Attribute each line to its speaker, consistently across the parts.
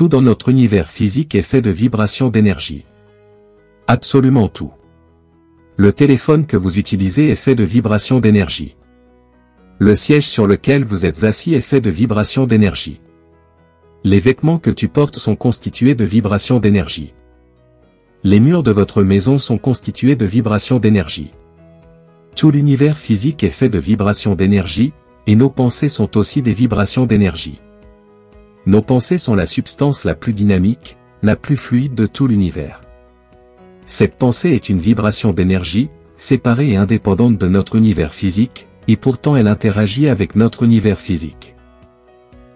Speaker 1: Tout dans notre univers physique est fait de vibrations d'énergie. Absolument tout. Le téléphone que vous utilisez est fait de vibrations d'énergie. Le siège sur lequel vous êtes assis est fait de vibrations d'énergie. Les vêtements que tu portes sont constitués de vibrations d'énergie. Les murs de votre maison sont constitués de vibrations d'énergie. Tout l'univers physique est fait de vibrations d'énergie, et nos pensées sont aussi des vibrations d'énergie. Nos pensées sont la substance la plus dynamique, la plus fluide de tout l'univers. Cette pensée est une vibration d'énergie, séparée et indépendante de notre univers physique, et pourtant elle interagit avec notre univers physique.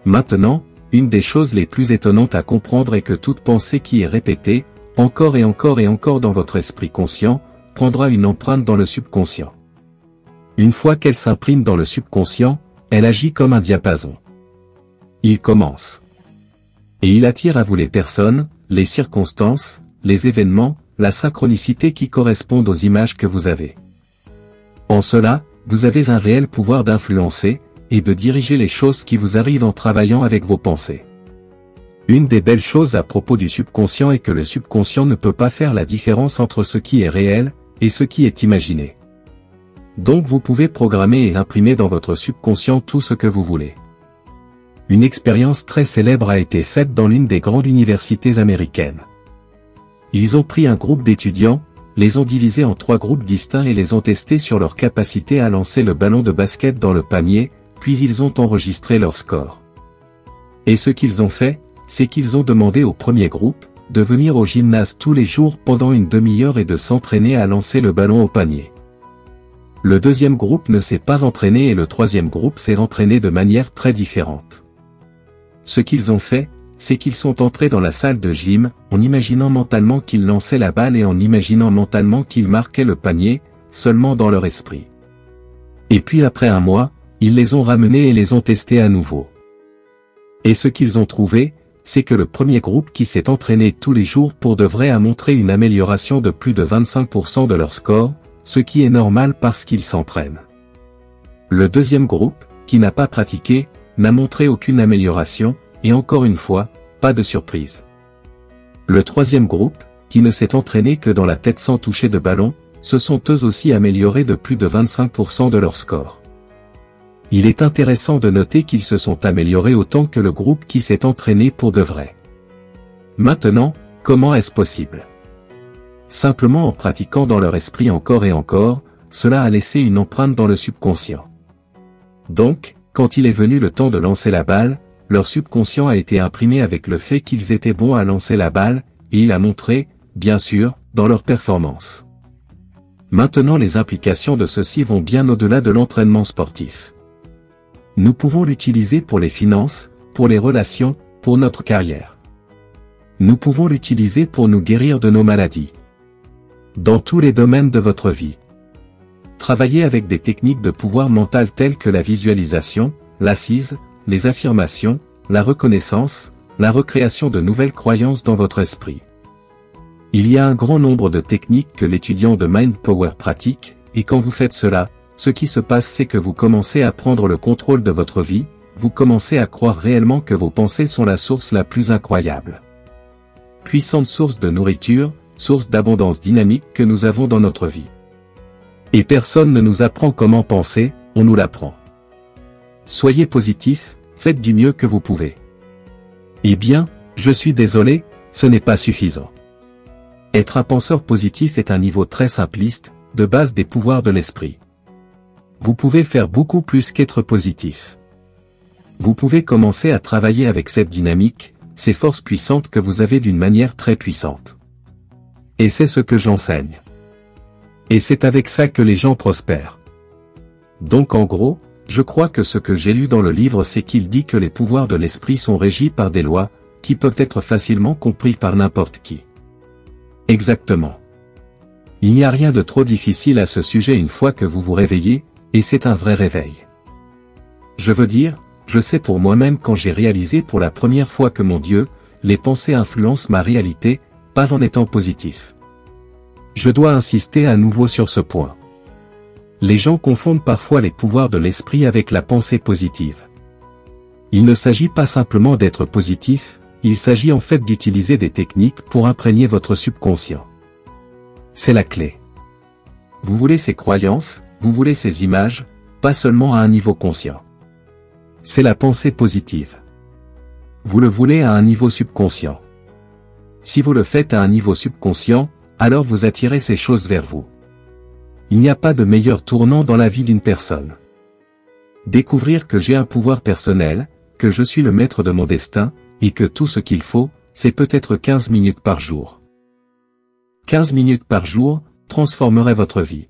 Speaker 1: Maintenant, une des choses les plus étonnantes à comprendre est que toute pensée qui est répétée, encore et encore et encore dans votre esprit conscient, prendra une empreinte dans le subconscient. Une fois qu'elle s'imprime dans le subconscient, elle agit comme un diapason. Il commence. Et il attire à vous les personnes, les circonstances, les événements, la synchronicité qui correspondent aux images que vous avez. En cela, vous avez un réel pouvoir d'influencer, et de diriger les choses qui vous arrivent en travaillant avec vos pensées. Une des belles choses à propos du subconscient est que le subconscient ne peut pas faire la différence entre ce qui est réel, et ce qui est imaginé. Donc vous pouvez programmer et imprimer dans votre subconscient tout ce que vous voulez. Une expérience très célèbre a été faite dans l'une des grandes universités américaines. Ils ont pris un groupe d'étudiants, les ont divisés en 3 groupes distincts et les ont testés sur leur capacité à lancer le ballon de basket dans le panier, puis ils ont enregistré leur score. Et ce qu'ils ont fait, c'est qu'ils ont demandé au premier groupe, de venir au gymnase tous les jours pendant une demi-heure et de s'entraîner à lancer le ballon au panier. Le deuxième groupe ne s'est pas entraîné et le troisième groupe s'est entraîné de manière très différente. Ce qu'ils ont fait, c'est qu'ils sont entrés dans la salle de gym, en imaginant mentalement qu'ils lançaient la balle et en imaginant mentalement qu'ils marquaient le panier, seulement dans leur esprit. Et puis après un mois, ils les ont ramenés et les ont testés à nouveau. Et ce qu'ils ont trouvé, c'est que le premier groupe qui s'est entraîné tous les jours pour de vrai a montré une amélioration de plus de 25% de leur score, ce qui est normal parce qu'ils s'entraînent. Le deuxième groupe, qui n'a pas pratiqué, n'a montré aucune amélioration, et encore une fois, pas de surprise. Le troisième groupe, qui ne s'est entraîné que dans la tête sans toucher de ballon, se sont eux aussi améliorés de plus de 25% de leur score. Il est intéressant de noter qu'ils se sont améliorés autant que le groupe qui s'est entraîné pour de vrai. Maintenant, comment est-ce possible? Simplement en pratiquant dans leur esprit encore et encore, cela a laissé une empreinte dans le subconscient. Donc, quand il est venu le temps de lancer la balle, leur subconscient a été imprimé avec le fait qu'ils étaient bons à lancer la balle, et il a montré, bien sûr, dans leur performance. Maintenant les implications de ceci vont bien au-delà de l'entraînement sportif. Nous pouvons l'utiliser pour les finances, pour les relations, pour notre carrière. Nous pouvons l'utiliser pour nous guérir de nos maladies. Dans tous les domaines de votre vie. Travaillez avec des techniques de pouvoir mental telles que la visualisation, l'assise, les affirmations, la reconnaissance, la recréation de nouvelles croyances dans votre esprit. Il y a un grand nombre de techniques que l'étudiant de Mind Power pratique, et quand vous faites cela, ce qui se passe c'est que vous commencez à prendre le contrôle de votre vie, vous commencez à croire réellement que vos pensées sont la source la plus incroyable. Puissante source de nourriture, source d'abondance dynamique que nous avons dans notre vie. Et personne ne nous apprend comment penser, on nous l'apprend. Soyez positif, faites du mieux que vous pouvez. Eh bien, je suis désolé, ce n'est pas suffisant. Être un penseur positif est un niveau très simpliste, de base des pouvoirs de l'esprit. Vous pouvez faire beaucoup plus qu'être positif. Vous pouvez commencer à travailler avec cette dynamique, ces forces puissantes que vous avez d'une manière très puissante. Et c'est ce que j'enseigne. Et c'est avec ça que les gens prospèrent. Donc en gros, je crois que ce que j'ai lu dans le livre c'est qu'il dit que les pouvoirs de l'esprit sont régis par des lois, qui peuvent être facilement comprises par n'importe qui. Exactement. Il n'y a rien de trop difficile à ce sujet une fois que vous vous réveillez, et c'est un vrai réveil. Je veux dire, je sais pour moi-même quand j'ai réalisé pour la première fois que mon Dieu, les pensées influencent ma réalité, pas en étant positif. Je dois insister à nouveau sur ce point. Les gens confondent parfois les pouvoirs de l'esprit avec la pensée positive. Il ne s'agit pas simplement d'être positif, Il s'agit en fait d'utiliser des techniques pour imprégner votre subconscient. C'est la clé. Vous voulez ces croyances, vous voulez ces images, pas seulement à un niveau conscient. C'est la pensée positive. Vous le voulez à un niveau subconscient. Si vous le faites à un niveau subconscient, alors vous attirez ces choses vers vous. Il n'y a pas de meilleur tournant dans la vie d'une personne. Découvrir que j'ai un pouvoir personnel, que je suis le maître de mon destin, et que tout ce qu'il faut, c'est peut-être 15 minutes par jour. 15 minutes par jour, transformerait votre vie.